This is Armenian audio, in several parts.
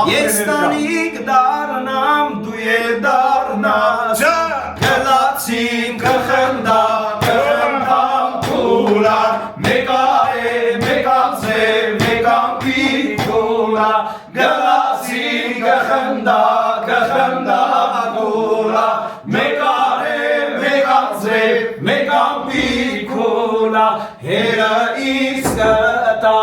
Եստանիկ դարնամ դու էլ դարնաս Գլացիմ կխնդա կխնդամ կուլա Մեկարե մեկանձե մեկան պիտուլա Գլացիմ կխնդա կխնդա կուլա Մեկարե մեկանձե մեկան պիտուլա Հերը ինձ կտա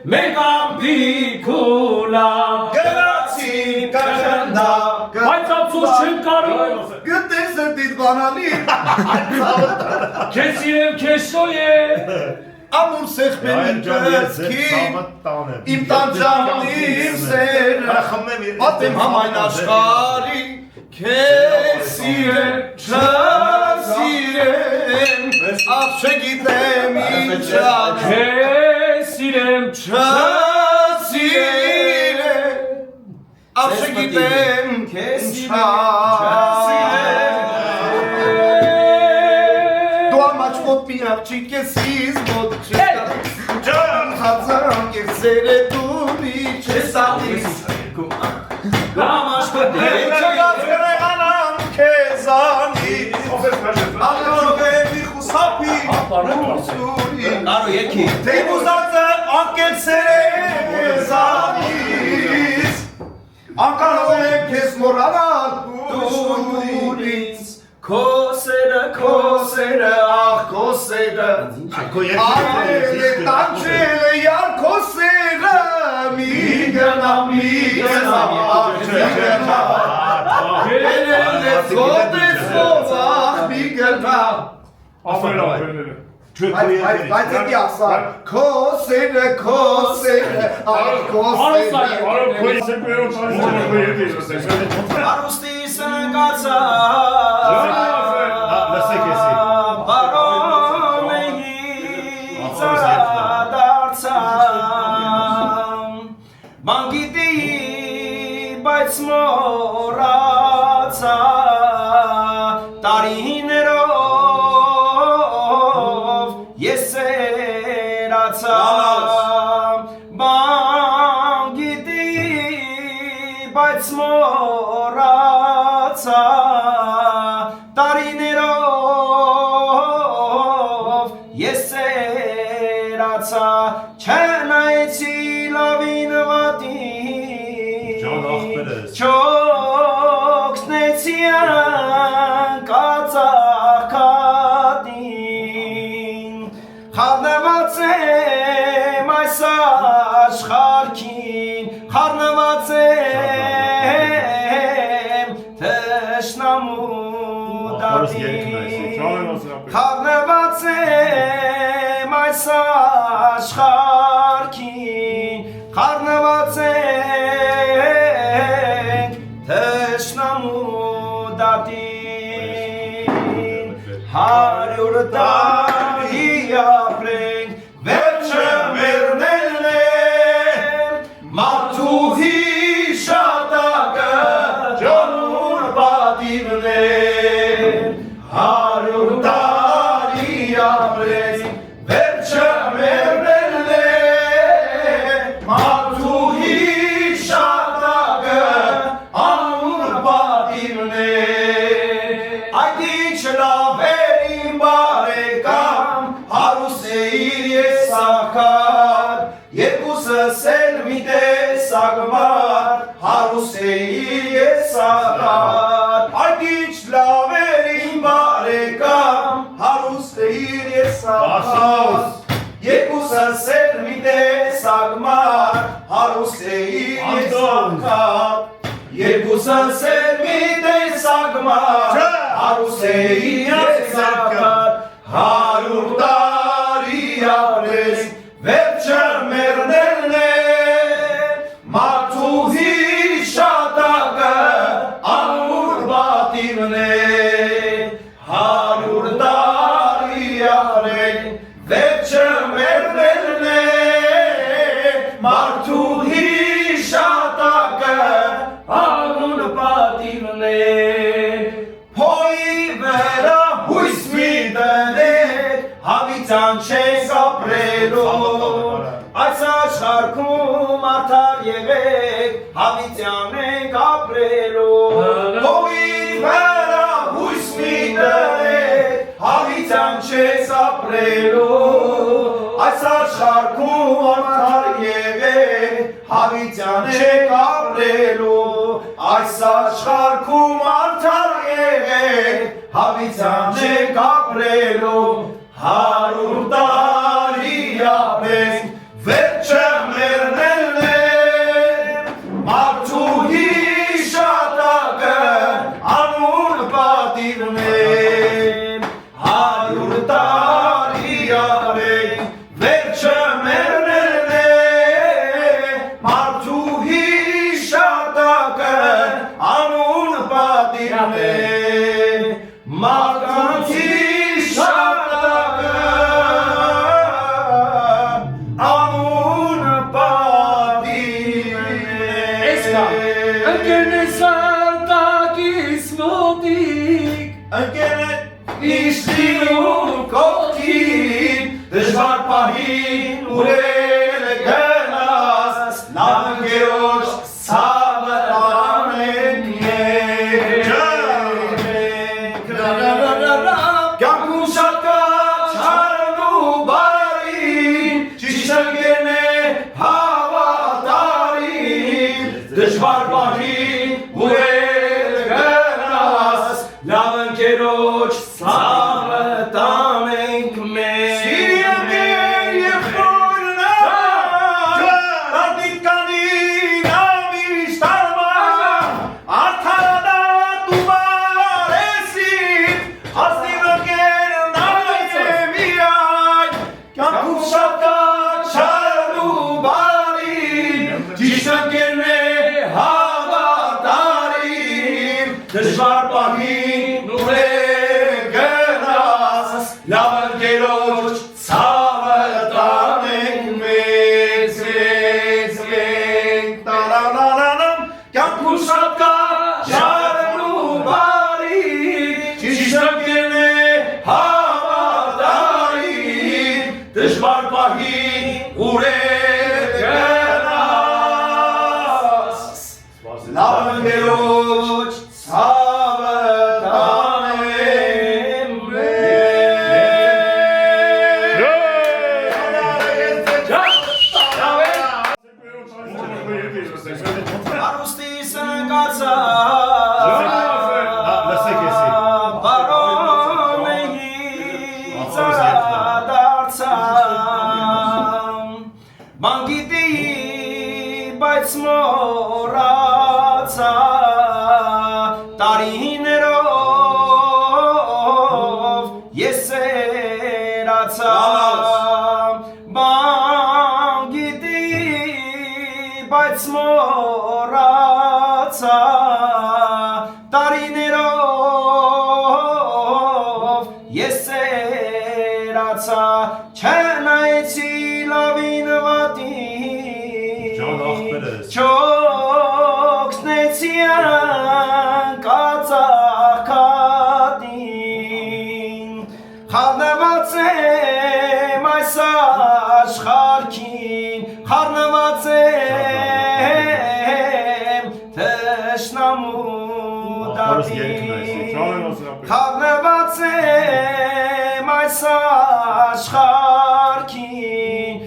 Megan Piccola Grazie Cachanda Hai fatto cercare Che te sentite banali Che soie Amur sechmenin ki Im tanjamnim ser Atem hamayn ashkari Kesirem Chasirem Afshegitem inchad Kesirem Chasirem Afshegitem Kesirem Doa machvot piarchik kesiz bod Can hazan kesere duni Chesalis Gamaşta Çagaz kere anam kezani Algaro bir husapi Rusuri Karo yeki Teymuzatın ankel serezanis Ankara kes moradan Duriz Kosere ah kosere Alele tançele yar kosere Migana Gelele sote sova Migana Aferin Haydi yapsan Kosere ah kosere Arusti sen kaça Մորացա տարիներով ես սերացա բան գիտի բայց մորացա տարիներով ես սերացա չնայեցի լավին վատին Չոքսնեցիան կացախքատին Խարնված եմ այս աշխարհքին Խարնված եմ թշնամու դատին Խարնված եմ այս աշխարհքին Խարնված եմ թշնամու դատին հարյուր տարի ապրենք վերջը մեռնելն է մարդու հիշատակը ջանուր պատիվն է հարյուր տարի ապրենք վերջը մեռնելն է աղքատ, երկուսս էլ մի տեսակմար, հարուստ էիր ես աղքատ, այդ ինչ լավ էր իմ բարեկամ, հարուստ էիր ես աղքատ, երկուսս էլ մի տեսակմար, հարուստ էիր ես աղքատ, երկուսս էլ մի տեսակմար, հարուստ էիր ես աղքատ, 100 տարի ապրես, վերջը մեռնելն է, մարդու հիշատակը ամուր պատիվն է, 100 տարի ապրես, վերջը մեռնելն է, մարդու հիշատակը ամուր պատիվն է, փոյի վրա հույս մի դնեք, հավիտյան չենք ապրելու, այս աշխարհքում արդար եղեք, հավիտյան ենք ապրելու, փոյի վրա հույս մի դնեք, հավիտյան չենք ապրելու, այս աշխարհքում արդար եղեք, հավիտյան ենք ապրելու, այս աշխարհքում արդար եղեք, հավիտյան չենք ապրելու, 100 տարի ապրենք, վերջը մեռնելն է, մարդու հիշատակը ամուր պատիվն է, 100 տարի ապրենք, վերջը մեռնելն է, մարդու հիշատակը ամուր պատիվն է, մարդկանց հիշատակը ամուր պատիվն է։ Ընկերներ սարտակիս մոտիկ, Ընկերներ իշտին կողքին, դժվար պահին ուրել գնաս, լավ ընկերոջ ցավը տանենք մենք։ Կյանքում շատ կա չարն ու բարին, ճիշտ ընկերներ հավատարին, դժվար պահին ուրել գնաս, լավ ընկերոջ ցավը տանենք մենք։ Սիրի ընկեր եղբորն արդիտ կանին ամիշտ արմա, արդարադատ ու բարեսին, հասնիվ ընկերն այց է միայն, կյանքում շատ կա չարն ու բարին, ճիշտ ընկերն է հավատարին, դժվար պահին ուրել գնաս, լավ ընկերոջ ցավը տանենք մեզ, տարանանանամ, կյանքում շատ կա չարն ու բարին, ճիշտ ընկերն է հավատարին, դժվար պահին ուրել գնաս, լավ ընկերոջ ցավը տանենք մեզ։ Հարուստիս Լսեք եսի։ բարոնեից ադարձան, բան գիտի, բայց մոռացա, տարիներով ես սերացա, բան գիտի, բայց մոռացա, տարիներով ես սերացա, չնայեցի լավին վատին, Ջան աղբերս։ չօգնեցի անկած աղքատին, խառնված եմ այս աշխարհքին, խառնված եմ թշնամու դատին, խառնված եմ այս աշխարհքին,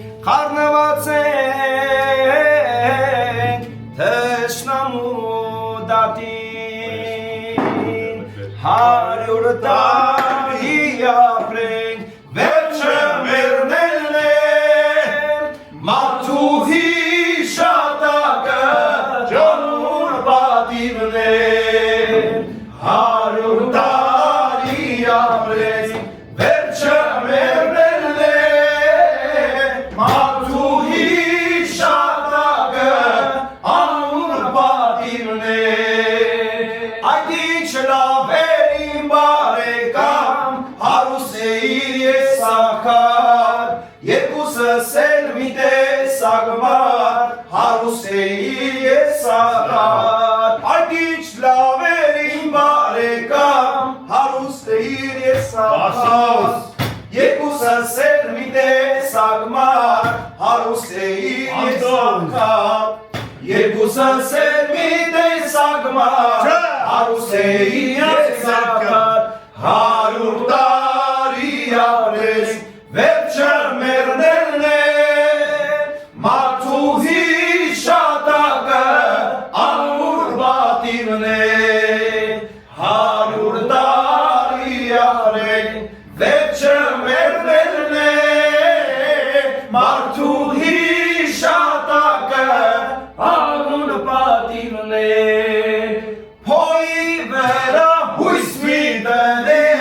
Երկուսը սելմի տեսագմար հարուստ էիր ես աղար Այդ ինչ լավ էր իմ բարեկամ հարուստ էիր ես աղար Երկուսը սելմի տեսագմար հարուստ էիր ես աղար Երկուսը սելմի տեսագմար հարուստ էիր ես աղար 100 տարի արես Վերջը մերնելն է Մարդու հիշատակը Ամուր բատիվն է 100 տարի արեք Վերջը մերնելն է Մարդու հիշատակը Ամուր բատիվն է Փոյի վերա հույս մի դնեք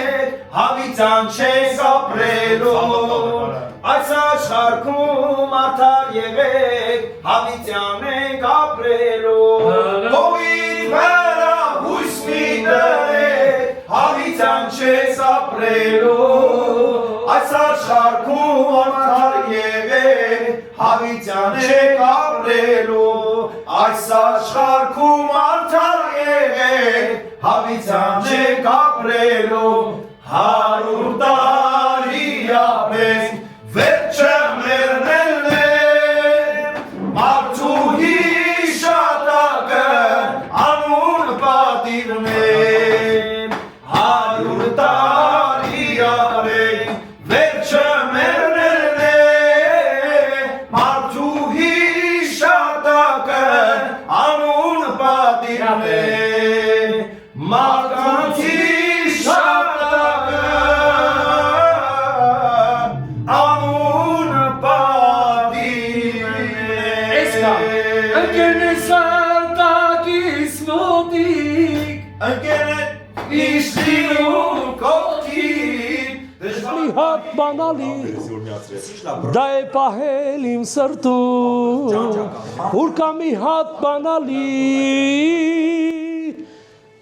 Հավիտյան չենք ապրելով Այս աշխարհքում արդար եղեք Հավիտյան ենք ապրելով Փոյի վերա հույս մի դնեք Հավիտյան չենք ապրելով Այս աշխարհքում արդար եղեք Հավիտյան ենք ապրելով Այս աշխարհքում արդար եղեք Հավիտյան չենք ապրելով 100 տարի ապրես Վերջը մերնելն է Մարդու հիշատակը Անուն պատիվն է 100 տարի ապրես Վերջը մերնելն է Մարդու հիշատակը Անուն պատիվն է Մարդկանց հիշատակը Անուն պատիվն է Ընկերներս արտակից մոտիկ Ընկերներ իշտին ու կողքին Մի հատ բանալի Դա է պահել իմ սրտում Ուր կա մի հատ բանալի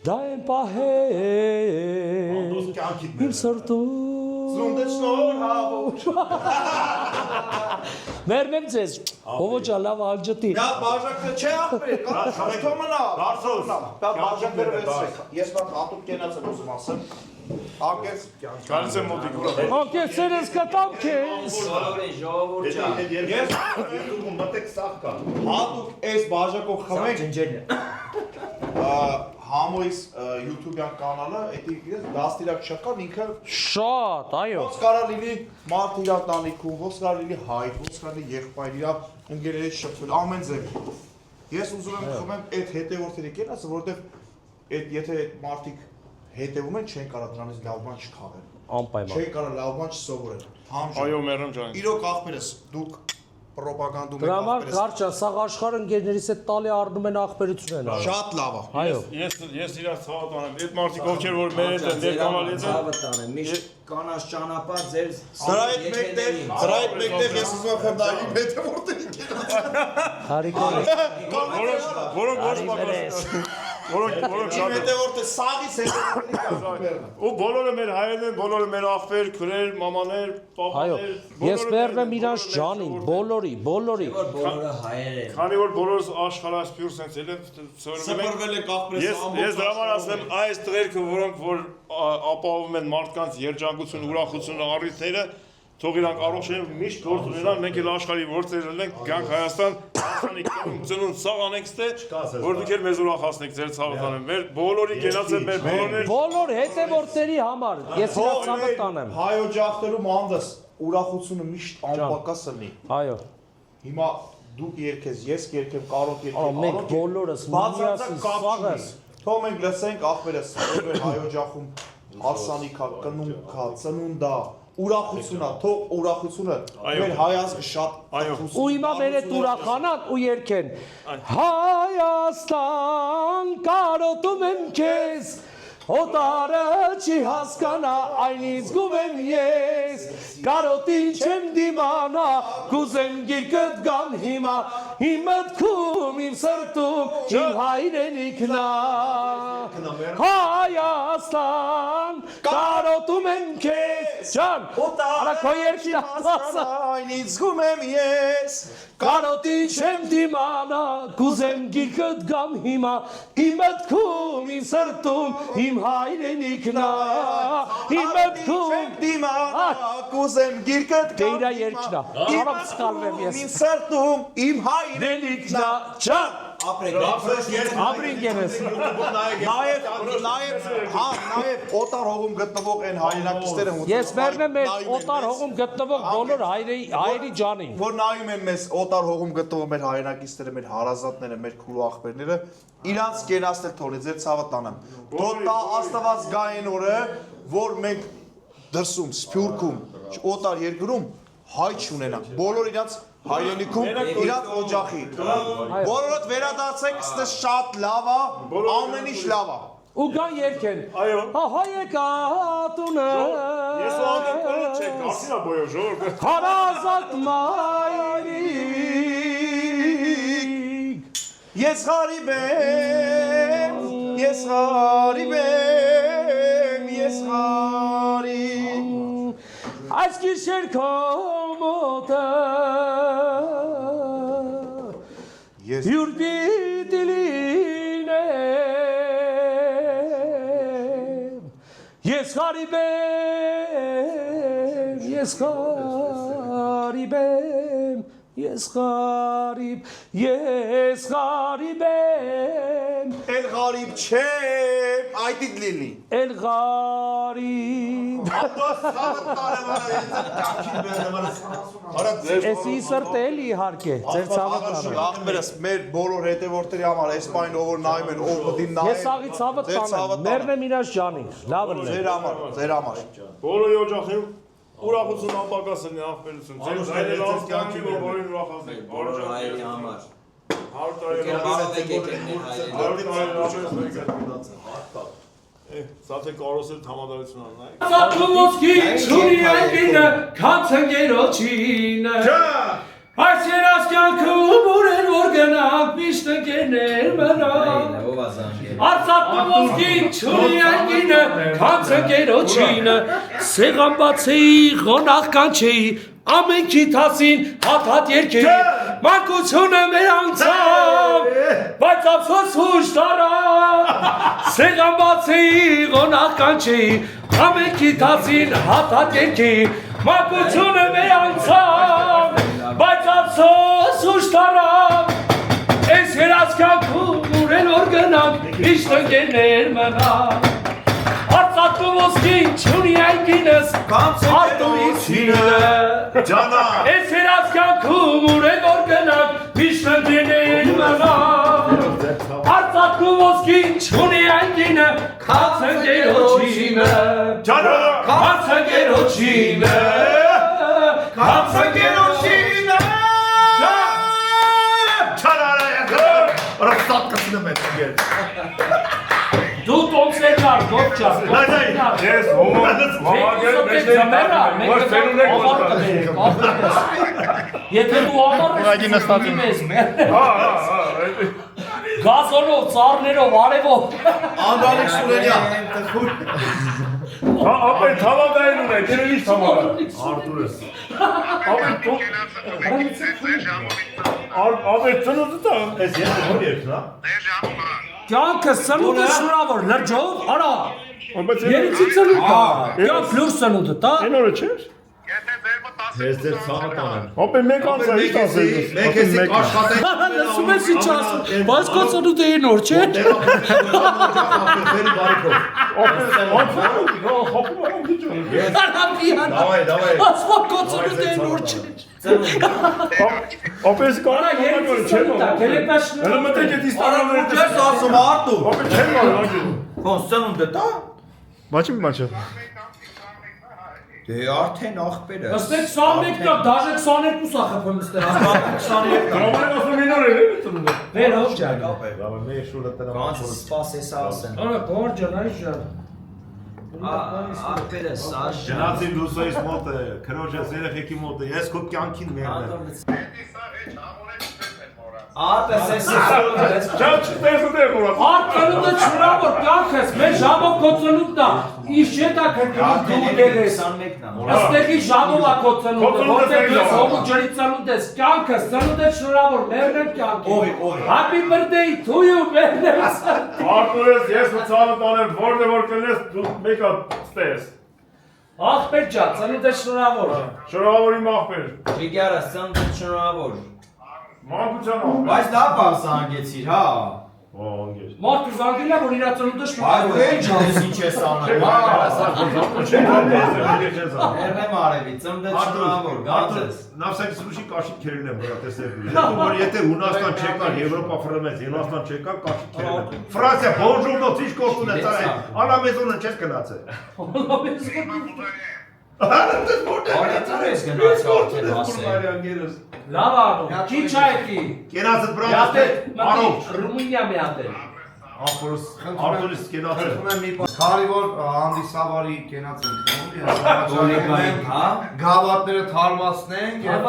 Դա է պահել իմ սրտում Զունդը շնոր հավոչ Մերնեմ ձեզ Հովոջա լավ ալջտի Դա բաժակը չէ աղբեր Թոմնա Բարսոս բաժակը վերցրեք Ես մատ հատուկ կենաց եմ ուզում ասեմ Ակես Գալիս եմ մոտիկ ուրա Անկեցերս կտամ քեզ Ժողովուրդ ջան Ես յութուբում մտեք սաղ կա Հատուկ այս բաժակով խմեք Համոյս յութուբյան կանալը Էդի դաստիրակ չկան ինքը Շատ, այո Ոնց կարա լինի մարդ իրա տանիքում Ոնց կարա լինի հայր Ոնց կարա լինի եղբայր իրա ընկերներից շփվել Ամեն ձև Ես ուզում եմ խմեմ այդ հետևորդերի կենացը Որովհետև եթե այդ մարդիկ հետևում են չեն կարա դրանից լավ բան չքաղեն Անպայման Չեն կարա լավ բան չսովորել Այո մերեմ ջան Իրոք աղբերս դուք պրոպագանդում եք Դրա համար աղբերս կարճա, սաղ աշխարհ ընկերներից հետ տալի առնում են աղբերություն են անում Շատ լավ է Այո Ես իրար ցավատ անեմ Այդ մարդիկ ովքեր որ մեր հետ են ներկամանից են Միշտ կանաչ ճանապարհ ձեր Դրա հետ մեկտեղ ես ուզում եմ խնդայի հետևորդերի Հարիկորի Որոնք ոչ պակաս Որոնք շատ հետևորդը սաղից հետևորդի ու բոլորը մեր հայերն են, բոլորը մեր աղբեր, քրեր, մամաներ, Այո, պապաներ ես մերվեմ իրանց ջանին, բոլորի բոլորը հայեր են Քանի որ բոլորս աշխարհասփյուր sense էլ են Սպրվել եք աղբերս Ես դրա համար ասեմ այս տղերքը որոնք որ ապահովում են մարդկանց երջանկություն, ուրախություն, առիթները թող իրանք առողջ են միշտ գործ ունենան մենք էլ աշխարհի գործեր ունենք գանք Հայաստան Հայաստանի ծնունդ սաղ անենք ստե որ դուք էլ մեզ ուրախացնեք ձեր ցավտանը մեր բոլորի գնացը մեր բոլորներ Բոլոր հետևորդների համար ես իրանց ցավը տանեմ Հայո ջախտերում անդս ուրախությունը միշտ անպակաս լինի Այո Հիմա դուք երկես, ես երկեմ, կարող երկեմ Մենք բոլորս միասին սաղս Թող մենք լսենք աղբերս հայո ջախում հարսանիքա, կնունքա, ծնունդա ուրախությունա, թող ուրախությունը մեր հայազգը շատ ու հիմա մեր հետ ուրախանան ու երգեն Հայաստան կարոտում եմ քեզ Օտարը չի հասկանա այն ինձ գում եմ ես Կարոտին չեմ դիմանա Կուզեմ գիրկըտ գան հիմա Իմ մտքում իմ սրտում Իմ հայրենիքն է Հայաստան Կարոտում եմ քեզ Ջան Արա քո երկիրը Այն ինձ գում եմ ես Կարոտին չեմ դիմանա Կուզեմ գիրկըտ գամ հիմա Իմ մտքում իմ սրտում Իմ հայրենիքն է Իմ մտքում դիմանա կուզեմ գիրկըտ Դեիրա երկնա Արամ սխալվեմ ես Իմ սրտում իմ հայրենիքն է Ջան Ապրեք Ամրին գերես Նաև օտար հողում գտնվող այն հայրենակիցները Ես վերն եմ մեր օտար հողում գտնվող բոլոր հայերի ջանին Որ նայում են մեզ օտար հողում գտնվող մեր հայրենակիցները, մեր հարազատները, մեր քուրու աղբերները իրանց կենացնել թողնի, ձեր ցավը տանեմ Դոտա աստված գային օրը, որ մենք դրսում, սփյուռքում, օտար երկրում հայ չունենանք Բոլոր իրանց հայրենիքում իրանց օջախի Բոլորդ վերադարձեք, ստե շատ լավ է, ամեն ինչ լավ է Ու գան երկեն Հայեկատունը Ես ու անգամ կորոտ չեք, ասինա բոյով ժողորդ Հարազատ մայրիկ Ես խարիբ եմ, ես խարիբ եմ, ես խարիբ Այս գիշեր քո մոտը Հյուր պիտի լինեմ Ես խարիբ եմ, ես խարիբ եմ Ես խարիբ եմ Էլ խարիբ չեմ, այդիդ լինի Էլ խարիբ Էսի սրտ էլ իհարկե, ձեր ցավը տանը Աղբերս, մեր բոլոր հետևորդերի համար, այս պայն ով որ նայում են, ով պտին նայեն Ես աղի ցավը տանեմ, մերն եմ իրաց ջանին, լավն է Ձեր համար Բոլորի օջախին ուրախություն ապակասն է աղբերություն Ձեր զայնել ասկյանքի որ բոլորին ուրախացնեք Բոլոր հայերի համար 100 տարի Սա թե կարոսել համադարություն աննայք Սատու ոսկի չունի անգինը, քանց ընկերոջինը Այս երասկյանքում ուրեն որ գնանք միշտ ընկերներ մնանք Արծատու ոսկի չունի անգինը, քանց ընկերոջինը Սեղամբացեի, ղոնախ կանչեի, ամենքի թասին հատ երկերի Մանկությունը մեր անցավ, բայց ափսոս հուշ տարավ Սեղամբացեի, ղոնախ կանչեի, ամենքի թասին հատ երկերի Մանկությունը մեր անցավ, բայց ափսոս հուշ տարավ Այս երասկյանքում ուրեն որ գնանք, միշտ ընկերներ մնանք Արծատու ոսկին չունի այգինս, արտուրիցինը Այս երասկյանքում ուրեն որ գնանք, միշտ ընկերներ մնանք Արծատու ոսկին չունի այգինը, քանց ընկերոջինը Քանց ընկերոջինը Քանց ընկերոջինը Դու տոնցեր կար, գոտ չար, Ես հոմագեր մենք Եթե դու ամար ես մեզ Գազոնով, ծառներով, արևով Անդալիկ Սուրենյան Ապեր թավադային ունեք, դերել ինչ թավադա Արտուրես Ապեր ծնուտը տա Ես ես որ երկն հա Կյանքը սնուտը շնորավոր, լրջով, արա Երիցի ծնուտը, կյանք լուրջ ծնուտը, տա Են օրը չէր Ես դեր ցավը տանեմ Ապեր մեկ անցա ինչ ասել Մենք էսի աշխատենք Լսում ես ինչ ասում, բայց քո ծնուտը է նոր, չէ՞։ Ֆերի բարիքով Արաբիան։ Դավայ Ասма քո ծնուտը է նոր, չէ։ Ապեր սկանա Երիցի ծնուտը, կերեպաշ Հələ մտեք էտ իստանալները Ես ասում արտու Ապեր չեմ նարագել Կոնստանուն դետա Բաչի մի բաչը Դե արդեն աղբերը Ըստ 21 կա, դաժե 22 ա խփում ստեղ։ 22 Գրոմային ասում ինոր է ծնունդը Վեր հոչ ջան։ Մեկ շուրը տնամ Կանց սպասես ասեն Արա, գոր ջան, այ ջան։ Ախպերը սաշ Գնացի լուսոյից մոտ է, քրոջս երեխեքի մոտ է, ես քո կյանքին մերն եմ։ Չան չտեսնեմ ուրա։ Արտանուտը չնավոր կյանքս, մեր ժամով կոցնուտն է, ինչ չէ դա քրկրում դու գերես։ 21-ն է։ Աստեղի ժամով է կոցնուտը, որտեղ ես հողու ջրի ծնունդ ես, կյանքս, ծնունդ է չնավոր, մերն եմ կյանքի։ Happy birthday to you, մերն եմ։ Արտուրես ես մցանը տանեմ, որտեղ որ կլես դու մեկը ստես։ Ախպեր ջան, ծնունդ է չնավոր։ Շնորհավոր իմ աղբեր։ Ջիգարա սանդ շնորհավոր։ Մանկության աղբեր։ Բայց լավ բան սանգեցիր, հա։ Ո անգեր։ Մարդու զանգելա, որ իրա ծնունդը Բայց շնորհավոր։ ինչ ես ինչ ես անում։ Երնեմ արևի, ծննդը շնորհավոր, գանձես։ Նավսակի սուշի կաշիտ քերել եմ վրա տեսել։ Հետո որ եթե Հունաստան չեկար, Եվրոպա ֆրամեց, Հունաստան չեկար, կաշիտ քերել եմ։ Ֆրանսիա, bonjour, ինչ կորտուն է ցարը։ Անամեզոնը չես գնացել։ Արեցար ես գնաց արդեն ասել։ Լավ անում, քիչ այդի։ Կենացը բրան Յատե, առողջ։ Ռումինիա մի հատ է։ Ախորս Արտուրից կենացել։ Խնդրում եմ մի բան, քանի որ հանդիսավարի կենաց Գոլիկային, հա։ գավաթները թարմացնենք եւ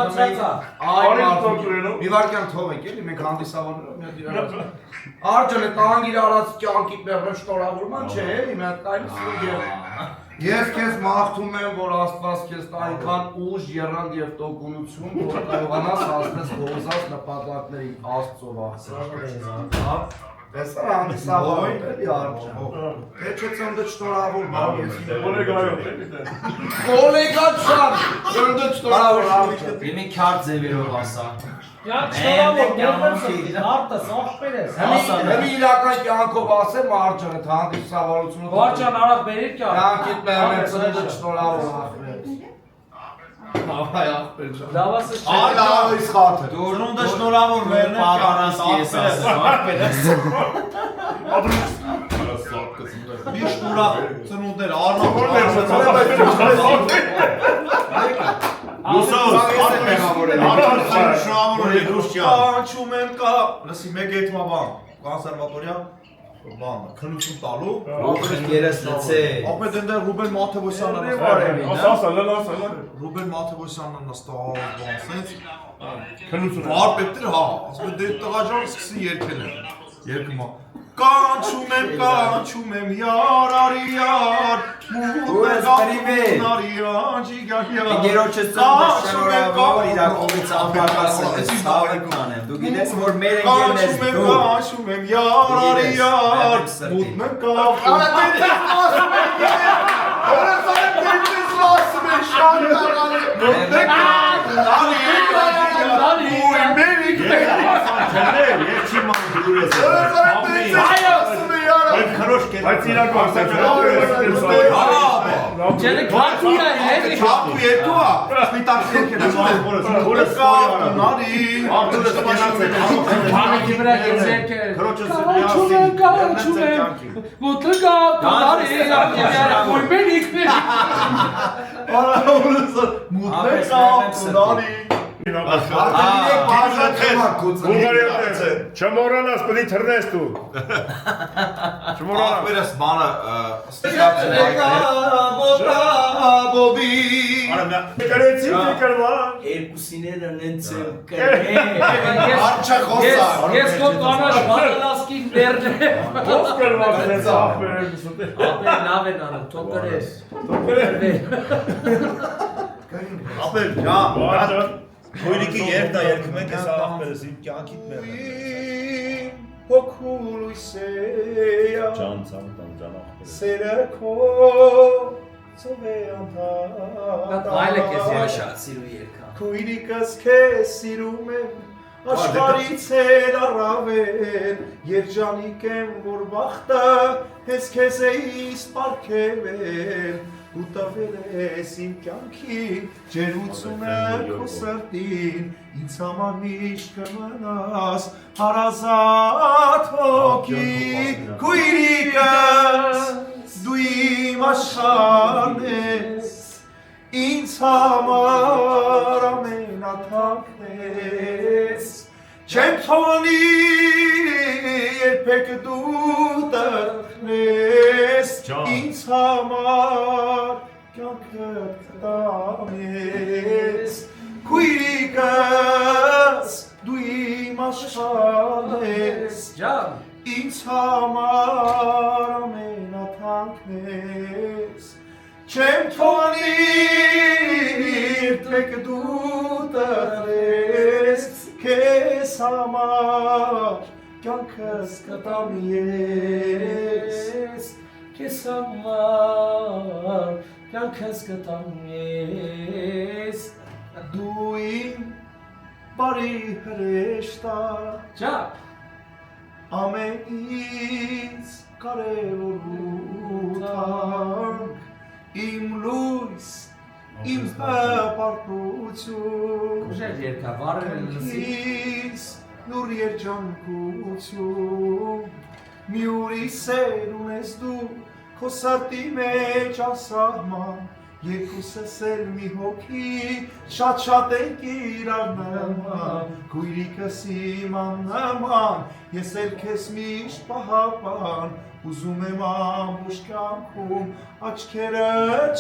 մի վարքյան թողեք էլի մենք հանդիսավարները մի հատ իրար Արջան է տանգիր արած կյանքի մեղրը շնորհավորման չէ էլի մի հատ այն սուրգ Ես քեզ մաղթում եմ, որ Աստված քեզ տա այնքան ուժ, եռանդ եւ տոկունություն, որ կարողանաս հասնես գործած նպատակներին Աստծո վախսած։ Հա։ Տեսա հանդիսավարը էլի Արջան։ Թե չէ ծննդը շնորհավոր բան ես։ Գոլեգայով էլի դե։ Գոլեգա չան, ծննդը շնորհավոր։ Իմի քար ձևերով ասա։ Յան չնորհավոր, արտս ախպեր ես։ Հəmi իրական կյանքով ասեմ Արջանը, հանդիսավարությունը։ Վարջան արավ բերիր կյանք։ Կյանքիդ մեղմեն ծննդը շնորհավոր ախպեր։ Ավայ ախպեր ջան։ Լավասը չէ։ Այլ ის խաթը։ Դուրնունդը շնորհավոր մերն է պապարանսկի ես ասում, ախպեր ես։ Միշտ ուրախ ծնունդներ առնավոր։ Կանչում եմ կա, լսի մեկ էտմա բան, կոնսերվատորիա բան, քննություն տալու։ Ոխր երես լցե։ Ապետ ընդեր Ռուբեն Մաթևոսյանն Ասա, լալասա։ Ռուբեն Մաթևոսյանն նստավ, բան, սենց Քնություն։ վարպետներ, հա, ասում է դե տղա ջան սկսի երգել են։ Երգումա Կանչում եմ յար արի յար Ուրես պրիվետ Գերոչը ծննդը շնորհավոր իրակողից ամբարկասը ես թավեք մանեմ Դու գիտես որ մեր ընկերն ես դու Կանչում եմ յար արի յար մուտն եմ կապ Բայց իրական Ջենը քաչու է, էլի։ Չապու երկու է, սպիտակ երկել է Որս Քանիկի վրա գեցերքեր։ Կանչում եմ, մութը գապ, տարի, որ բերիք Չմոռանաս, պիտի թռնես դու։ Չմոռանաս։ Վերս բանը Կրեցի կրվան։ Երկուսիները նենց եմ կրել Ես քո կանաչ բանալասկի ներնեմ։ Ո՞վ կրվան դες ախպերս։ Ապե լավ են անում, թող գրես։ ապեր ջան Քույրիկի երթա երգում ենք այս ախպերս իմ կյանքիդ մեղն Հոգուլույսեյա Ջան ախպերս Սերքո ծովե անտա Այլը քեզԱշատ սիրու երկա Քույրիկս քեզ սիրում եմ Աշխարից էլ առավել Երջանիկ եմ որ բախտը Հես քեզ էիս պարգևել Ու տվել ես իմ կյանքին Ջերմությունը քո սրտին Ինձ համար միշտ կմնաս Հարազատ հոգի Քույրիկս դու իմ աշխարհն ես Ինձ համար ամենաթանկն ես Չեմ թողնի երբեք դու տրխնես ինձ համար կյանքդ կտամ ես Քույրիկս դու իմ աշխարհն ես ինձ համար ամենաթանկն ես Չեմ թողնի երբեք դու տրխնես Քեզ համար կյանքս կտամ ես Քեզ համար կյանքս կտամ ես Դու իմ բարի հրեշտա Ամեն ինձ կարևոր ու թանկ Իմ լույս Իմ հպարտություն Կյանքիս նուր երջանկություն Մի ուրիշ սեր ունես դու Քո սրտի մեջ ասահման Երկուսս էլ մի հոգի Շատ ենք իրար նման Քույրիկս իմ աննման Ես էլ քեզ միշտ պահապան Ուզում եմ ամբողջ կյանքում Աչքերը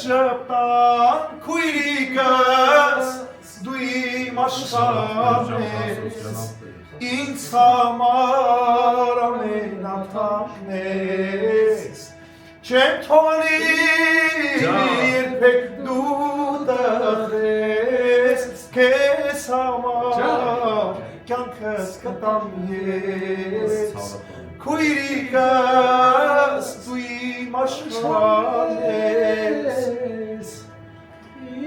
ճպտան Քույրիկս դու իմ աշխարհն ես Ինձ համար ամենաթանկն ես Չեմ թողնի երբեք դու տրխնես Քեզ համար կյանքս կտամ ես Քույրիկս դու իմ աշխարհն ես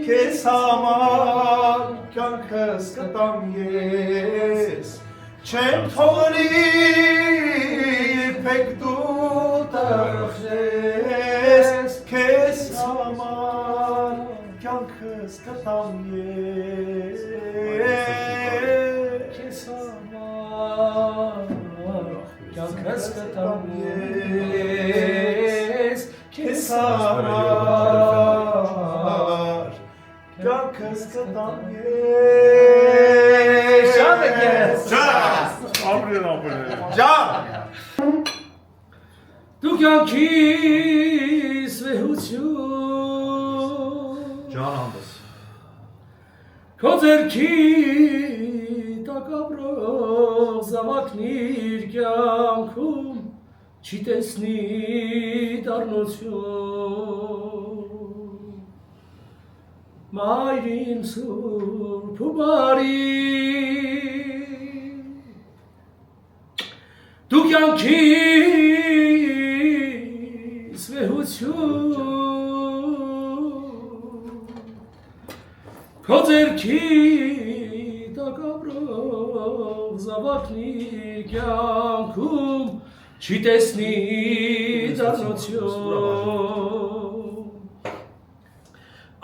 Քեզ համար կյանքս կտամ ես Չեմ թողնի երբեք դու տրխնես Քեզ համար կյանքս կտամ ես Քեզ համար կյանքս կտամ ես Քեզ համար կյանքս կտամ ես Ջան Դու կյանքիս վեհություն Ջան հանդես Քո ձեռքի տակ ապրող զավակնիր կյանքում Չի տեսնի դառնություն Մայր իմ սուրբ ու բարի Դու կյանքիս վեհություն Քո ձեռքի տակ ապրող զավակնի կյանքում Չի տեսնի դառնություն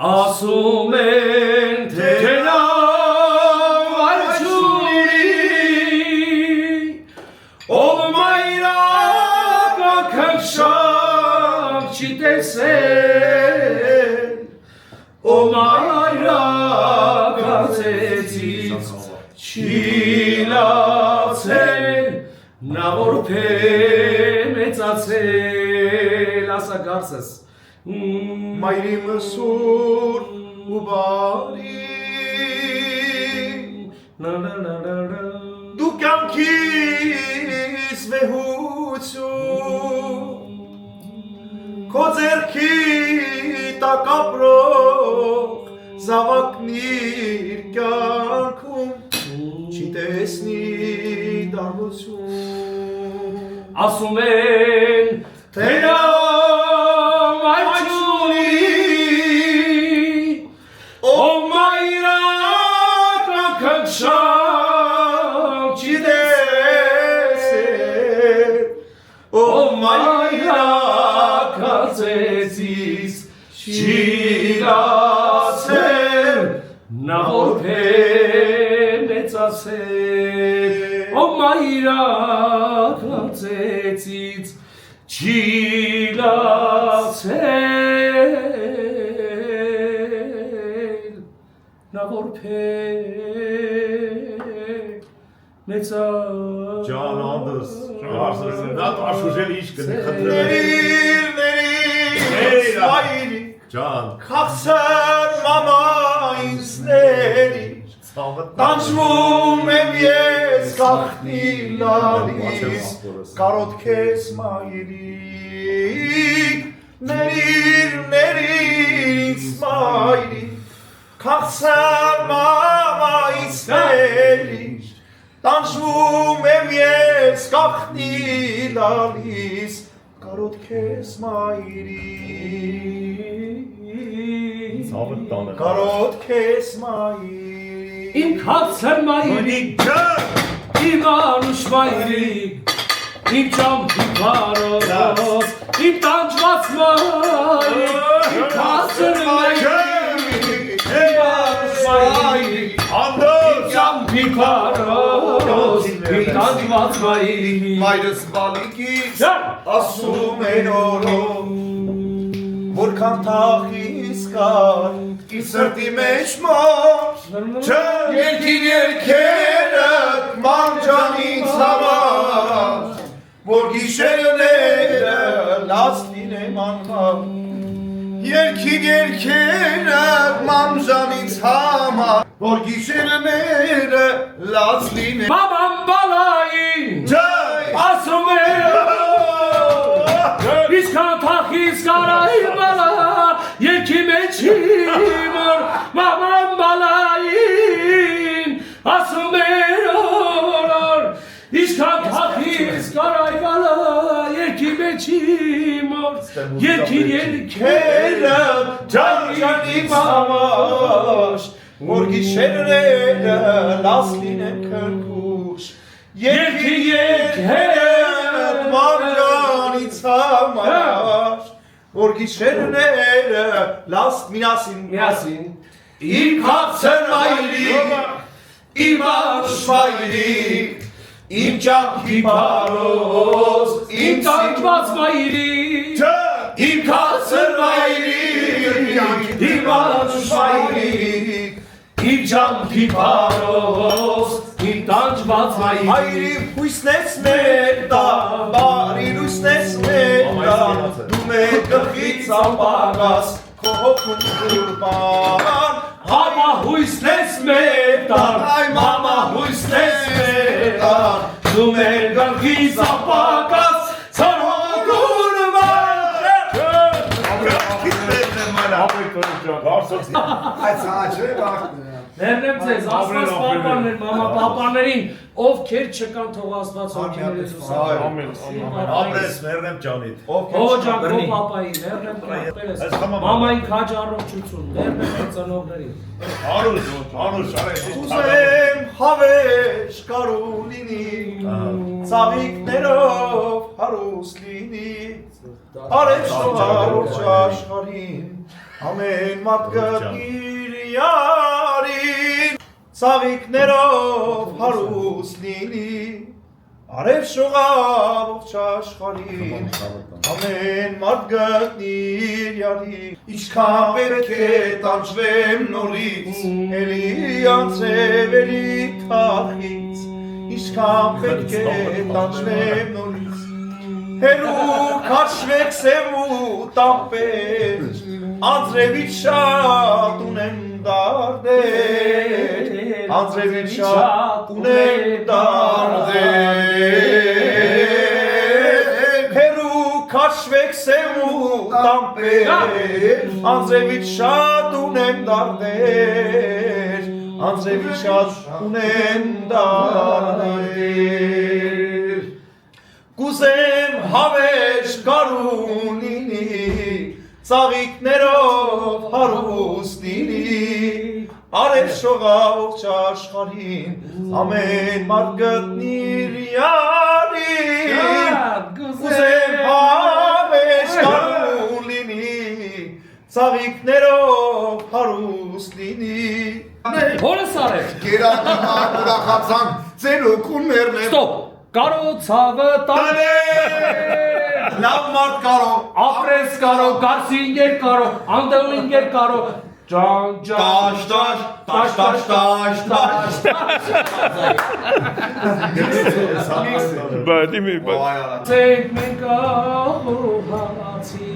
Ասում են թե նա այլ չունի Ով մայրական չի տեսել Ով մայրական ծեծից չի լացել Նա որպե մեծացել Ասա գարսես Մայրիմ սուր ու բարի Դու կյանքիս վեհություն Քո ձեռքի տակ ապրող զավակնիր կյանքում Չի տեսնի դառնություն Ասում են թե նա այլ չունի Ով մայրական քնքշան չի տեսել Ով մայրական ծեծից չի լացել Նա որպե մեծացել Ով մայրական ծեծից չի լացել Նա որպե մեծա Ջան անդս նա աշուժել ինչ կնի խնդրել Ների Ջան Խաղցար մամա ինձ ների Տանջվում եմ ես գախնի լալիս Կարոտ քեզ մայրիկ Ների ինձ մայրիկ Խաղցար մամա ինձ ների Տանջվում եմ ես գախնի լալիս Կարոտ քեզ մայրիկ Կարոտ քեզ մայրիկ Իմ խացր մայրիկ Իմ անուշ մայրիկ Իմ ճամփի բարոս Իմ տանջված մայրիկ Իմ խացր մայրիկ Իմ անուշ մայրիկ Իմ ճամփի բարոս Իմ տանջված մայրիկ Մայրս բալիկից ասում են օրում Որքան թախիս կար իր սրտի մեջ մոր Երկին երկերը մանջանից համար Որ գիշերները լաց լինեմ անմար Երկին երկերը մանջանից համար Որ գիշերները լաց լինեմ Մաման բալային ասում է Իսկան թախիս կարայի բալա Երկի մեջ իմոր մաման բալային ասում է Իսկան թախիս կարայի բալա Երկի մեջ իմոր Երկի երկերը ջանջանիմ համար Որ գիշերները լաց լինեմ քրքուշ Երկի երկեր մանջանից համար Որ գիշերները լաց միասին Իմ խացր մայրիկ Իմ անուշ մայրիկ Իմ ճամփի բարոս Իմ տանջված մայրիկ Իմ խացր մայրիկ Իմ անուշ մայրիկ Իմ ճամփի բարոս Իմ տանջված մայրիկ Հայրի հույսնես մեր տան, բարի հույսնես մեր տան Դու մեր գլխից ապագաս, քո հոգում կուրբան Մամա հույսնես մեր տան, մամա հույսնես մեր տան Դու մեր գլխից ապագաս, քո հոգում Այդ սաճը բախտն է Ներնեմ ձեզ, աստված պապաներ, մամա պապաներին, ովքեր չկան թող աստված ոգիներից Ապրես մերնեմ ջանիդ Հոջան, քո պապայի, ներնեմ կրապերես, մամային քաջ առողջություն, ներնեմ ծնողներին Անուշ Ուզեմ հավերժ կարու լինի, ծաղիկներով հարուստ լինի Արև շողարորջ աշխարհին, ամեն մարդ գտնիր յարին Ծաղիկներով հարուստ լինի Արև շողարորջ աշխարհին, ամեն մարդ գտնիր յարին Ինչքան պետք է տանջվեմ նորից, էլի անցև էլի թախից Ինչքան պետք է տանջվեմ նորից Հերու քաշվեք սև ու տամպեր Անձրևից շատ ունեմ դարդեր Անձրևից շատ ունեմ դարդեր Հերու քաշվեք սև ու տամպեր Անձրևից շատ ունեմ դարդեր Անձրևից շատ ունեմ դարդեր Կուզեմ հավերժ կարու լինի Ծաղիկներով հարուստ լինի Արև շողավողջ աշխարհին ամեն մարդ գտնիր յարին Կուզեմ հավերժ կարու լինի Ծաղիկներով հարուստ լինի Հորս արև Գերակի մարդ ուրախացան ծելոքուն մերնեմ Ստոպ Կարո ցավը տաներ Լավ մարդ կարո Ապրես կարո, գարսի ինգեր կարո, անդել ինգեր կարո Ջան, ջան, Տաշ, տաշ, տաշ, տաշ, տաշ, տաշ, Բայց իմի Ծենք մենք ահողացի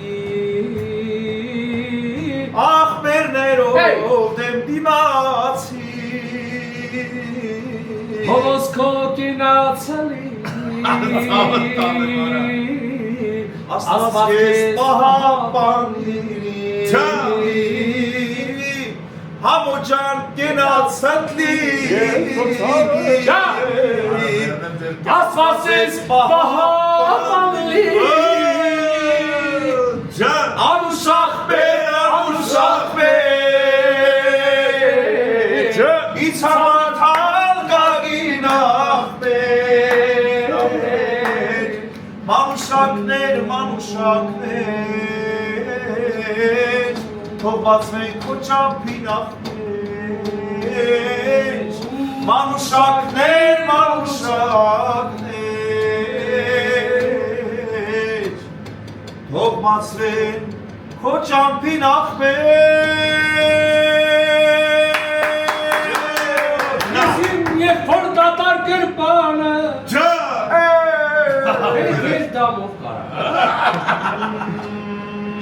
Ախպերներով դեմ դիմացի Հովոս քո կինացելի Աստված ես պահապանի Համոջան կենացատլի Աստված ես պահապանլի Անուշախպեր, անուշախպեր Ից համարթալ գագին ախպեր Մանուշակներ, մանուշակներ Թող բացվենք քո ճամփին ախպեր Մանուշակներ, մանուշակներ Թող բացվենք քո ճամփին ախպեր Եսին և որ դատար կրպանը Էր դամով կարա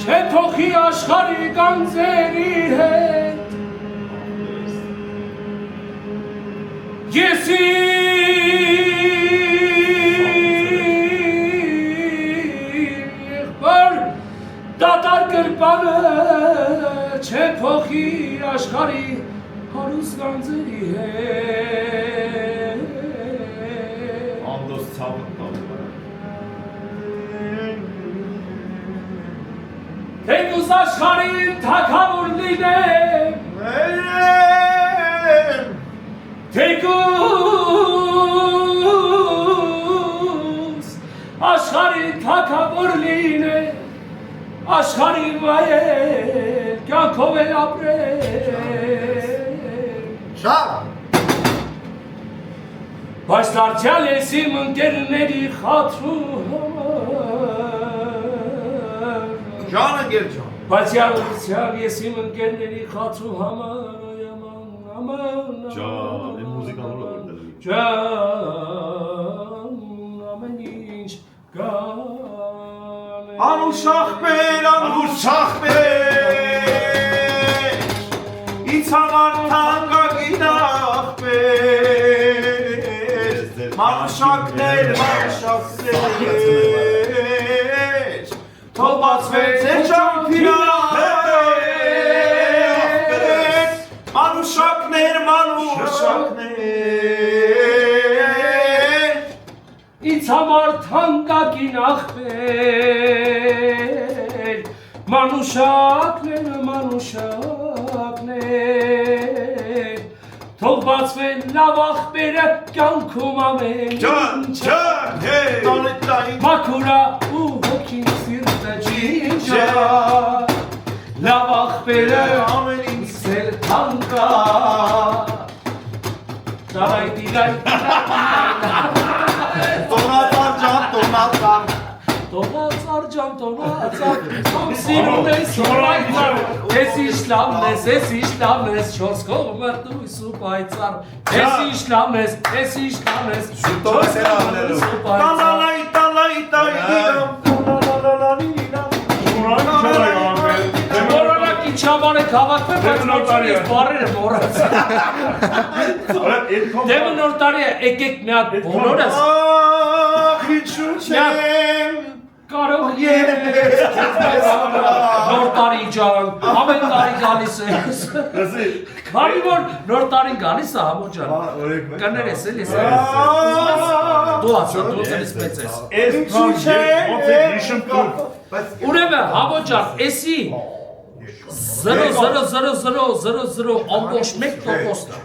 Չէ թողի աշխարի գանձերի հետ Եսին եղբար դատար կրպանը Չէ թողի աշխարի հարուստ գանձերի հետ Անդոս ցավը տալ Թեկուզ աշխարին թակավոր լինեմ Թեկուզ աշխարին թակավոր լինեմ Աշխարին վայել կյանքով էլ ապրել Շատ Բայց դարձյալ ես իմ ընկերների խաթրու Ջանը գեր ջան Բայց յարուցյալ ես իմ ընկերների խաթրու համար Ջան, այն մուզիկան ուր է Ջան, ամեն ինչ գան Անուշախպեր, անուշախպեր Ից համար թանկագին ախպեր Մանուշակներ, մանուշակներ Թող բացվեց ձեր ճամփին ախպեր Մանուշակներ, մանուշակներ Ինձ համար թանկագին ախպեր Մանուշակներ, մանուշակներ Թող բացվեն լավ ախպերը կյանքում ամեն Մաքուրա ու հոգին սիրտը ջինջա Լավ ախպերը ամեն ինձ էլ թանկա Դարայ դիրայ Տոնածար ջան, տոնածար Տոնածար ջան, տոնածար Սիրուն ես սորայցար Ես իշլամն ես Չորս կողմը դույս ու պայցար Ես իշլամն ես Չորս կողմը դույս ու պայցար Տալալայ, տալայ, Մորանակ ինչ համար եք հավաքվել, բայց նորտարի ես բարերը մորացա Դեմը նոր տարի է, եկեք մի հատ բոլորս Կարող ես նոր տարի ջան, ամեն տարի գալիս ես Քանի որ նոր տարին գալիս է համո ջան Կներես էլ ես Դու ասա, դու ես մեծ ես Ուրեմն համո ջան, էսի 0.00000 ամբողջ 1%-ն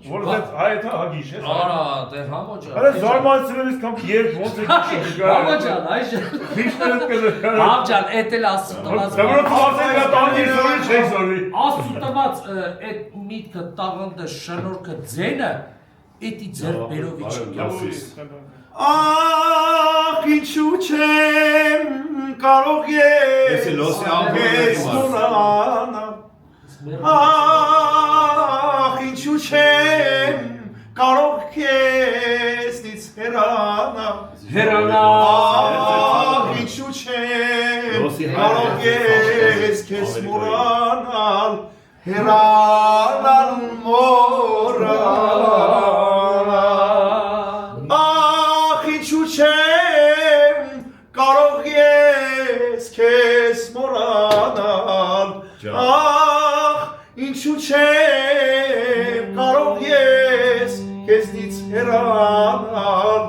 Որը այդ հագիշ է։ Արա, դե համո ջան Արա զարմանցրելիս կամ երբ ոնց է Համո ջան, այժմ քիշներս կזה։ Համո ջան, էդ էլ աստծո տված Դեռ ասել դա տանի զորի չի զորի։ Աստծո տված այդ միտքը տաղանդը շնորհքը ձենը էդի ձեր բերովի չի Ախ, ինչու չեմ կարող ես Էսի լոսի ամբողջ ստունանալ Ախ ինչու չեմ կարող քեզնից հեռանալ Ախ ինչու չեմ կարող ես քեզ մոռանալ հեռանալ մոռանալ Ախ ինչու չեմ կարող ես քեզ մոռանալ Ախ ինչու չեմ կարող ես քեզնից հեռանալ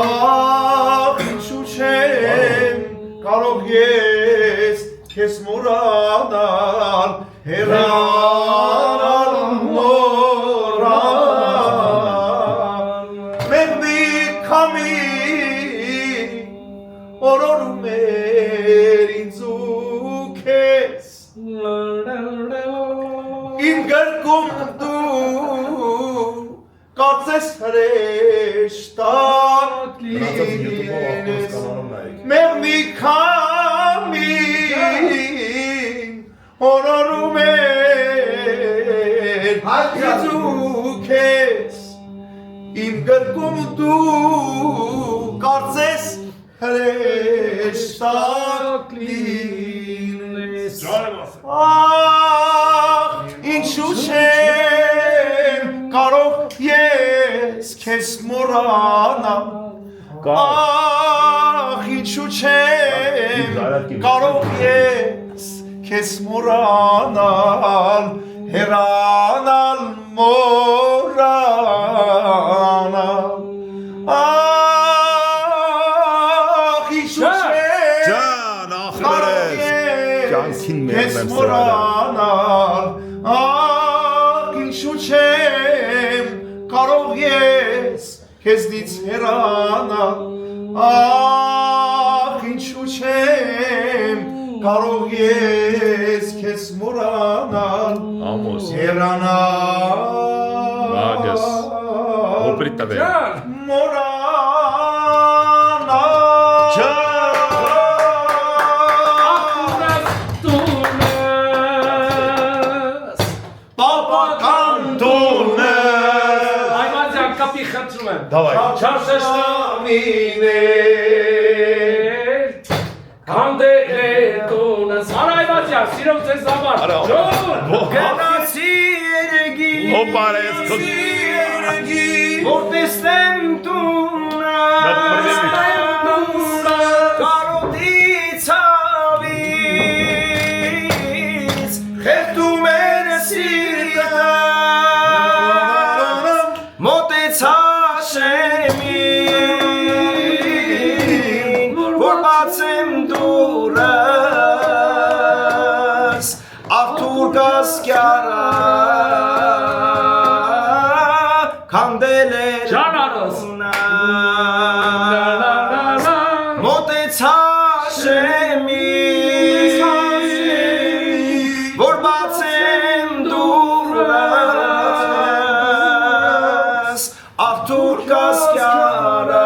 Ախ ինչու չեմ կարող ես քեզ մոռանալ հեռանալ մոռանալ Մեղմի քամի օրորում էր ինձ ու քեզ Իմ գրկում դու կարծես հրեշտակ լինես Մեղմի քամին օրորում էր ինձ ու քեզ Իմ գրկում դու կարծես հրեշտակ լինես Ախ ինչու չեմ կարող ես քեզ մոռանալ Ախ ինչու չեմ կարող ես քեզ մոռանալ հեռանալ մոռանալ Ախ ինչու չեմ կարող ես քեզ մոռանալ Ախ ինչու չեմ կարող ես քեզնից հեռանալ Ախ ինչու չեմ կարող ես քեզ մոռանալ հեռանալ Կանդելետոնս Արայվատյա, սիրով ձեզ համար Գնացի երգի Որ տեսնեմ տունը Կարոտի ցավից Խեղդում էր սիրտը Մոտեցա շեմին Որ բացեմ դուրս Արթուր գասկյարը Քանդել էր ունը Մոտեցա շեմին Որ բացեմ դուրս Արթուր գասկյարը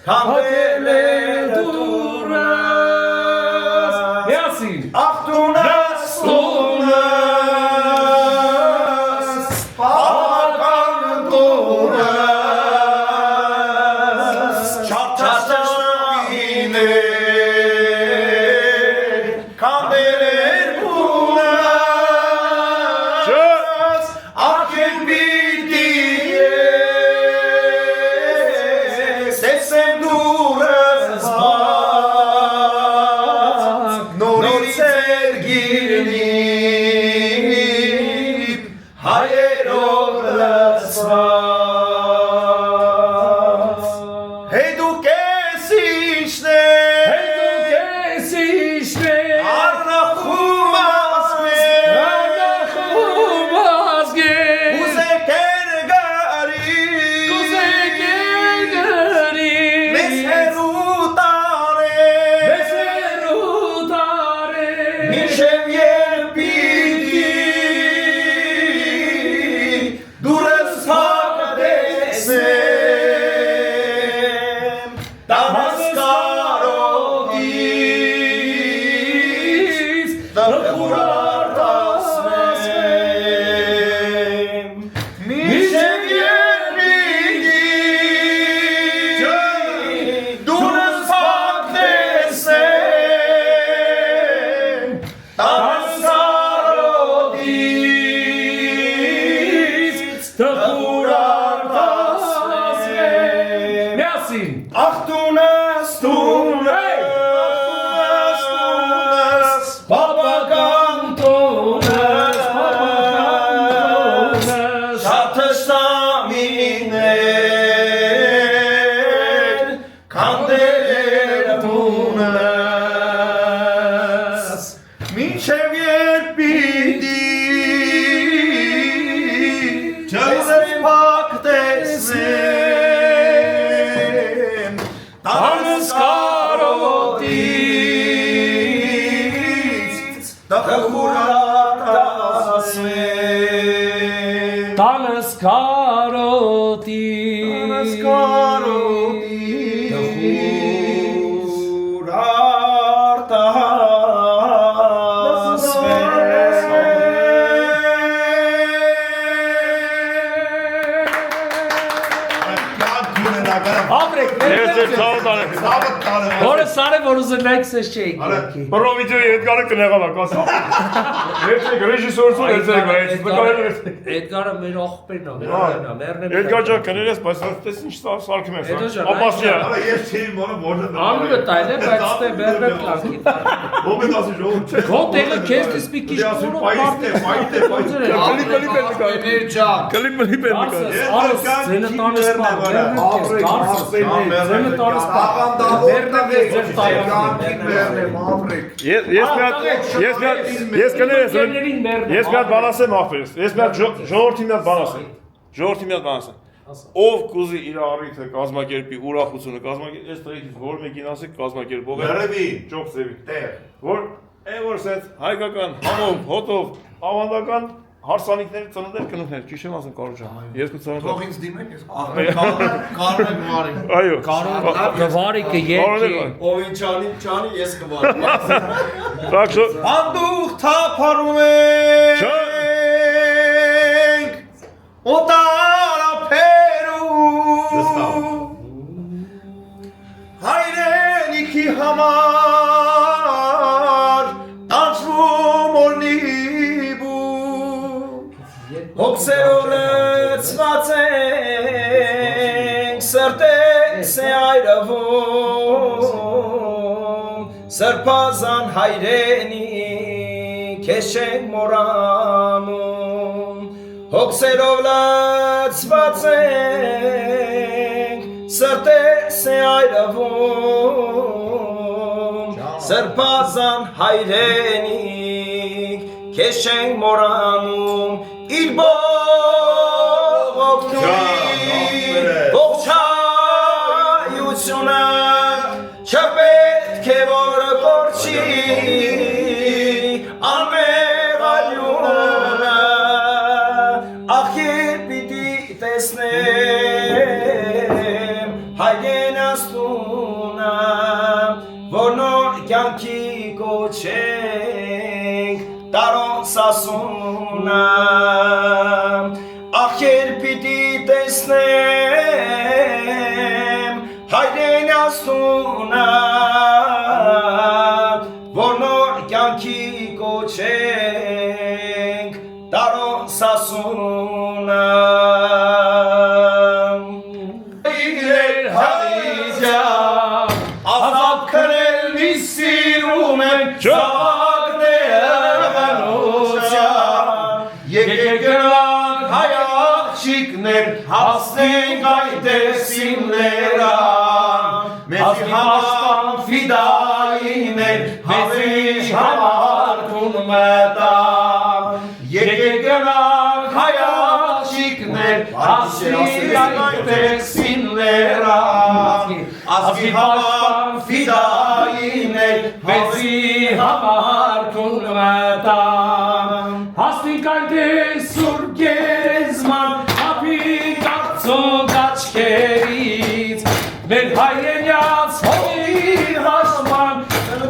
Քանդել էր դուրս Միասին Ախտունս տունս Պապական տունս Չաչաշնավին էր Քանդել էր բունս Ախել պիտի ես Տեսեմ դուրս բաց Նորից էր գիրնի Հայերով լծված Հեյ դուք ես իշներ Արնախում ազգեր Ուզեք էր գարի Մեզ հերու տարե Մինչև երբ պիտի դուրս հագ մասին։ Ախտունես, տունես, Բաբական տունես, բաբական տունես, շատշտամիներ, կանդեր տունես, մինչև երբ պիտի չես փակ տեսնեմ, տանս կարոտից տխուրատասվեմ, տանս կարոտի, Ապրեք, Ես ձեր ցավը տանեմ։ որը սարը որ ուզենայք սես չէի կերքի։ Պրովիդիոյի Էդգարը կնեղանակ, ասա։ Երբեք ռեժիսորություն էցեք, բայց նկարել եք։ Էդգարը մեր աղբերն է, մերն է։ Էդգար ջան կներես, բայց այդպես ինչ սարքում ես։ Էդո ջան, Ապասիա։ Արա ես չէի մորը որը Անգլը տայլ է, բայց ստե բերբեր կլանքի։ Ո՞մ է ասի ժողովուրդ։ Քո տեղը քեզ դες մի քիչ ասում որը պայթ է։ Կլիպ է նկարել։ Արս ձենը տանես պար, ձենը տանես պար։ Ես կներես, ես մի հատ բան ասեմ ախպերս, ես մի հատ ժողովրդի մի հատ բան ասեմ, ժողովրդի մի հատ բան ասեմ, ով կուզի իր առիթը կազմակերպի ուրախությունը կազմակերպի, ես տրեքից որ մեկին ասեք կազմակերպող է, Վերևի, ճոքսևի, տեղ։ որ որ սետ հայկական համով, հոտով, ավանդական հարսանիքների ծնունդներ կնուքներ, ճիշտ եմ ասում Կարո ջան, երկու ծնունդ։ Թող ինձ դիմեք, ես կարմեն վարի։ Այո։ Գվարիկը երկի։ Ովին չանի, ես կվարեմ։ Так что Անդուխ թափարում ենք օտարափերում հայրենիքի համար տանջվում օրնիբու հոգսերով լցված ենք սրտես է այրվում սրբազան հայրենի քեզ չենք մոռանում հոգսերով լցված ենք սրտես է այրվում սրբազան հայրենի քեզ չենք մոռանում իր ողջայությունը չպետք է որ կորչի անմեղալյունը ախիր պիտի տեսնեմ հայրենաստունը որ նոր կյանքի կոչենք տարոն սասունը ախիր պիտի տեսնեմ հայրենաստունը որ նոր կյանքի կոչենք տարոն սասունը իրեր հայջա ազապ քրել մի սիրում են ժավակները հնոցյան եկեք գրանք հայ աղջիկներ հասնենք այդեսիններան մեզի համար ֆիդայիներ հավիժ համար կուն մետան եկեք գրանք հայ աղջիկներ հասնենք այդեսիններան ազգի համար ֆիդայիներ մեզի համար կուն մետան Հասնիկ այնտես սուր գերեզման ապի կարծոք աչքերից մեր հայրենյաց հողի հաշման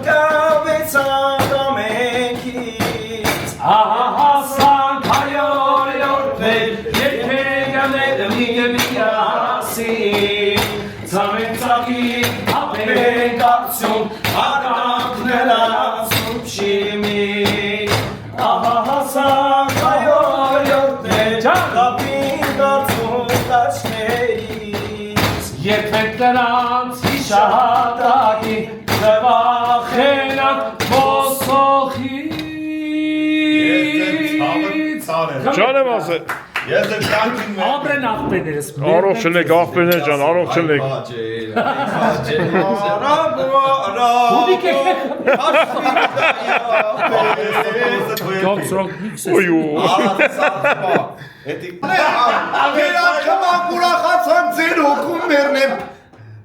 Կավեցանք ամենքից Ահա հասանք հայորյորդներ երկեգաներ միասին Ծամենցակի ապենք արդյուն ականքներ ասում չիմի Ահա հասանք հայորյորդներ կապին կարծում տաշներից Երբեք կրանց հիշատակի Ձվախենակ ոսոխից Ջան եմ ասել։ Ես էլ կյանքին մեր Ապրեն աղբերներս Առողջ չնեք, աղբերներ ջան, առողջ չնեք։ Հուդիկ եք Գոքսրոք միքսես Ոյու։ Գերակման ուրախացան ձեր հոգում մերնեմ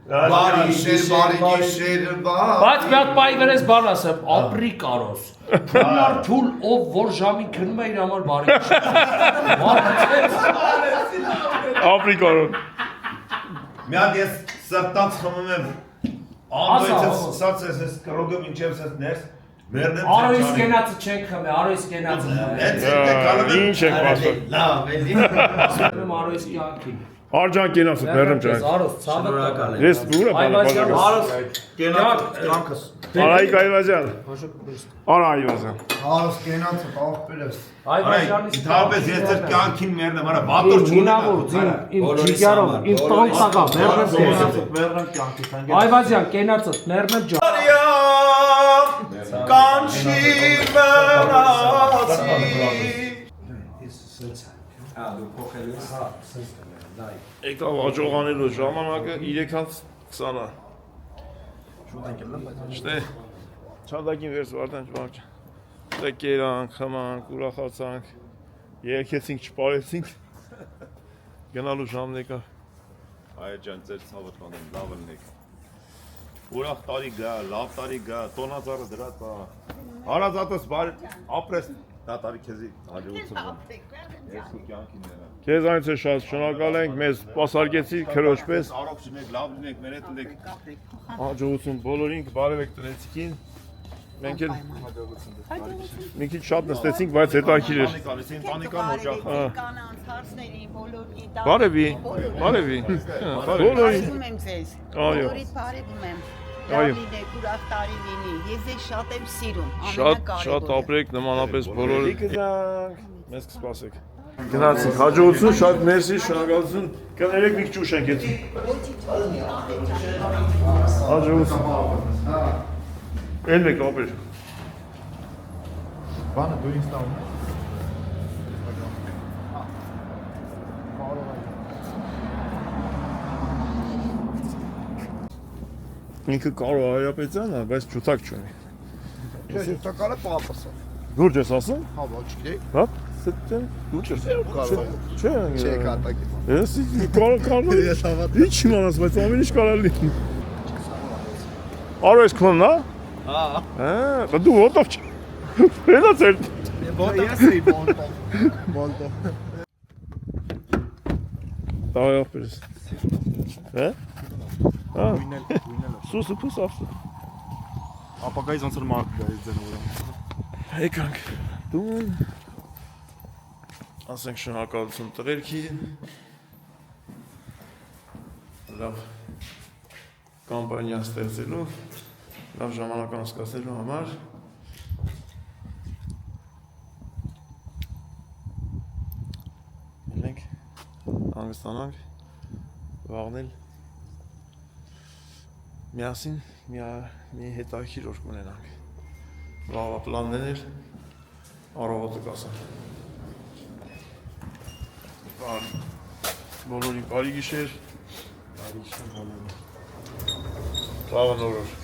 Բարի շեր, բարի գիշեր, Բայց մի հատ պայի վերես բան ասեմ, ապրի կարոս Փուլար փուլ ով որ ժամի քնում է իր համար բարի Ապրիկարոն։ Մի հատ ես սրտանց խմում եմ Անոյցս սած ես կրոգը մինչև ես ներս Մերնեմ Արոյս կենացը չենք խմե, արոյս կենացը Ինչ եք ասում։ Լավ, էլի։ խմեմ արոյս կյանքին Արջան կենաս մերնեմ ջան։ Արոս, ցավը Ես ուր եմ բաժակը։ կյանքս Արայիկ Այվազյան։ Արա Այվազյան։ Հարս կենացը աղբերս Այվազյանի Թապես ես ձեր կյանքին մերնեմ, արա բատոր Մունավոր, իմ ջիգարով, իմ տոնցակա, մերնեմ կենացը Մերնեմ կյանքի քան Այվազյան, կենացը, մերնեմ ջան Կանչի մնացի Եկավ աջողանելու ժամանակը 3:20-ը։ Շտե։ Չադակին վերս վարդան չվարջ։ Շտե կերանք, խմանք, ուրախացանք։ Երկեցինք, չպարեցինք։ Գնալու ժամն եկավ։ Այ ջան, ձեր ցավը տանեմ, լավ ելնեք։ Ուրախ տարի գա, լավ տարի գա, տոնածառը դրա տա։ Հարազատս բարի ապրես, դա տարի քեզի հաջողություն։ Ես ու կյանքին նրա։ Քեզ այնց է շատ շնորհակալ ենք, մեզ սպասարկեցի քրոջ պես։ Առողջ լինեք, լավ լինեք, մեր հետ լինեք։ Հաջողություն բոլորին, բարևեք տնեցիկին։ Մենք էլ մի քիչ շատ նստեցինք, բայց հետաքրքիր էր։ Պանիկան օջախ։ Կանանց հարցների բոլորի դա Բարևի, բարևի։ Բոլորին։ Բարևում եմ ձեզ։ Այո։ Բոլորիդ բարևում եմ։ Այո։ Լավ լինեք, ուրախ տարի լինի։ Ես ձեզ շատ եմ սիրում։ Շատ ապրեք նմանապես բոլորը։ Մեզ կսպասեք։ Գնացինք, հաջողություն, շատ մերսի, շնորհակալություն։ Կներեք մի քիչ ուշ ենք έτσι։ Հաջողություն։ Էլ մեկ ապրեր։ Բանը դու ինձ տանում Ինքը կարող Արիապետյանը, բայց ջութակ չունի։ Ես տակալը պապասը Լուրջ ես ասում։ Հա ոչ գիտի Հա, սեթեն լուրջ ես։ Չէ։ Չէ կատակի Ես կարող։ Ես հավատ Ինչ իմանաս, բայց ամեն ինչ կարող լինի։ Արո ես քոնն, հա։ Հա, դու ոտով չ։ Էնա ծեր։ Ես էի բոլտո Давай ապրես։ Հա։ Հա։ Սուսը փուս ավսը։ ապակայից ոնց որ մարդ գա այս ձենը վրա Եկանք դուն ասենք շնորհակալություն տղերքի լավ կամպանիա ստեղծելու լավ ժամանակ անցկացնելու համար մենք հանգստանանք վաղնել միասին մի հետաքրքիր օր կունենանք Վաղվա պլաններ առավոտը կասան Բոլորին բարի գիշեր Լավ նոր օր